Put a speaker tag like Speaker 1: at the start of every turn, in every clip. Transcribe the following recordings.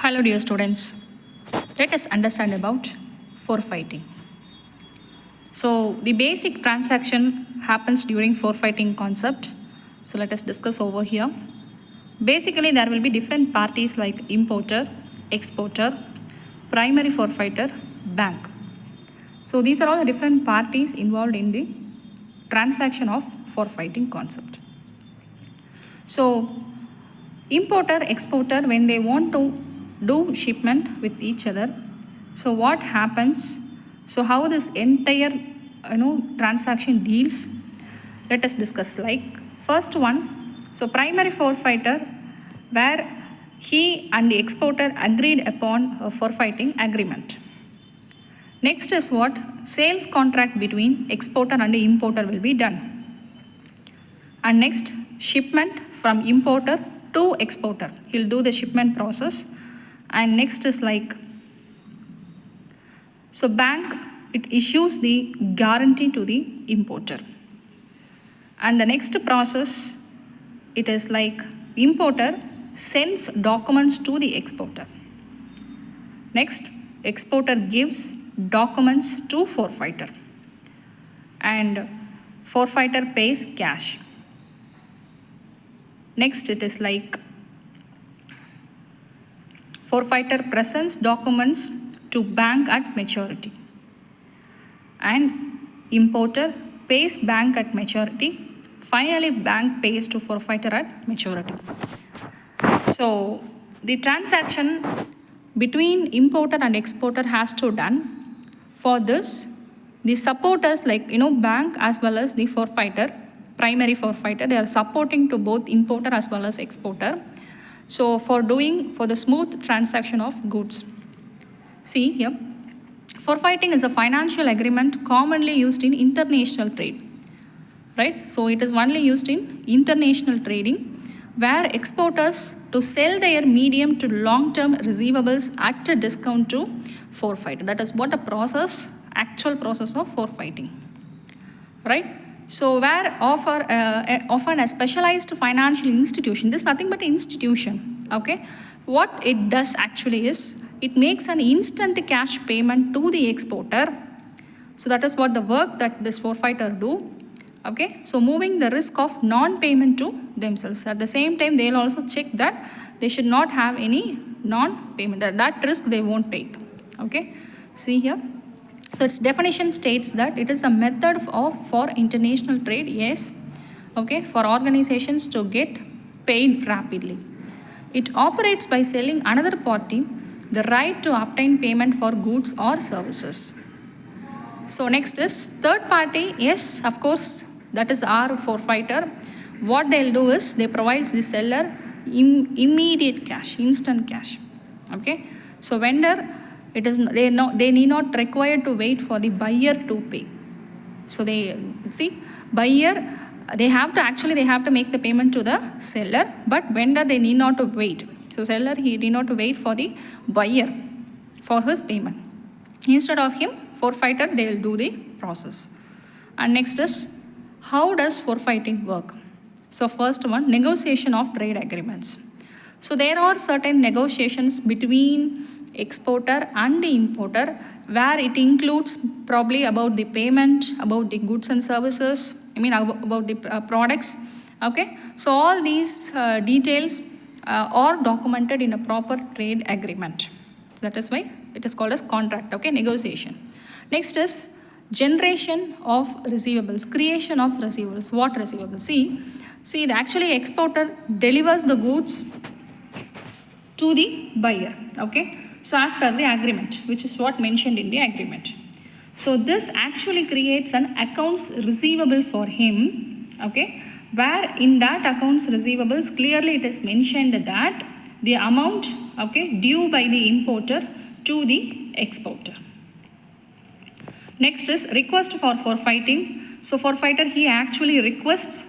Speaker 1: Hello dear students, let us understand about forfeiting. So the basic transaction happens during forfeiting concept. So let us discuss over here. Basically there will be different parties like importer, exporter, primary forfeiter, bank. So these are all the different parties involved in the transaction of forfeiting concept. So importer, exporter, when they want to do shipment with each other, so what happens? So how this entire transaction deals? Let us discuss. Like first one, so primary forfeiter, where he and the exporter agreed upon a forfeiting agreement. Next is what? Sales contract between exporter and the importer will be done. And next, shipment from importer to exporter. He'll do the shipment process. And next is like, so bank, it issues the guarantee to the importer. And the next process, it is like importer sends documents to the exporter. Next, exporter gives documents to forfeiter. And forfeiter pays cash. Next, it is like forfeiter presents documents to bank at maturity. And importer pays bank at maturity. Finally, bank pays to forfeiter at maturity. So, the transaction between importer and exporter has to done. For this, the supporters like bank as well as the forfeiter, primary forfeiter, they are supporting to both importer as well as exporter. So for the smooth transaction of goods. See here, forfeiting is a financial agreement commonly used in international trade, right? So it is only used in international trading, where exporters to sell their medium to long-term receivables at a discount to forfeiter. That is what a process, actual process of forfeiting, right? So where often a specialized financial institution, this is nothing but an institution, okay? What it does actually is, it makes an instant cash payment to the exporter. So that is what the work that this forfeiter do, okay? So moving the risk of non-payment to themselves. At the same time, they'll also check that they should not have any non-payment, that risk they won't take, okay? See here. So its definition states that it is a method for international trade, yes, okay, for organizations to get paid rapidly. It operates by selling another party the right to obtain payment for goods or services. So next is third party, yes, of course, that is our forfeiter. What they'll do is they provide the seller immediate cash, instant cash, okay. So vendor, they need not required to wait for the buyer to pay. So they see buyer, they have to make the payment to the seller, but vendor they need not to wait. So seller, he need not to wait for the buyer for his payment. Instead of him, forfeiter, they will do the process. And next is, how does forfeiting work? So first one, negotiation of trade agreements. So there are certain negotiations between exporter and the importer, where it includes probably about the payment, about the goods and services, about the products, okay. So all these details are documented in a proper trade agreement. So that is why it is called as contract, okay, negotiation. Next is generation of receivables, creation of receivables. What receivables? See the actually exporter delivers the goods to the buyer, okay. So as per the agreement, which is what mentioned in the agreement. So this actually creates an accounts receivable for him, okay, where in that accounts receivables clearly it is mentioned that the amount, okay, due by the importer to the exporter. Next is request for forfeiting. So forfeiter, he actually requests,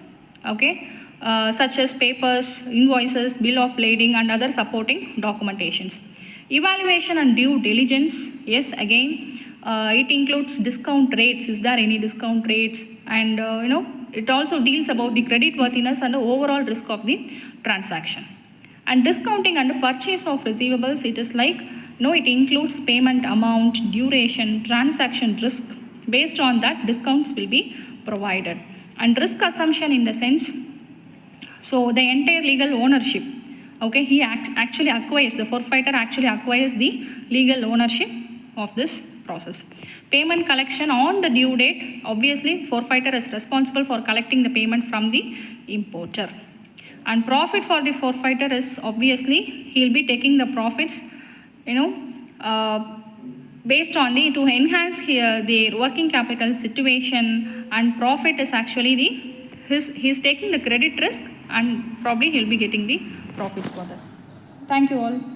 Speaker 1: okay, such as papers, invoices, bill of lading and other supporting documentations. Evaluation and due diligence, yes, again, it includes discount rates. Is there any discount rates? And, it also deals about the credit worthiness and the overall risk of the transaction. And discounting and purchase of receivables, it is like, no, it includes payment amount, duration, transaction risk. Based on that, discounts will be provided. And risk assumption in the sense, so the entire legal ownership, okay, he actually acquires, the forfeiter actually acquires the legal ownership of this process. Payment collection on the due date, obviously forfeiter is responsible for collecting the payment from the importer. And profit for the forfeiter is obviously he'll be taking the profits, based on the, to enhance here the working capital situation, and profit is actually the, he's taking the credit risk and probably he'll be getting the profits for that. Thank you all.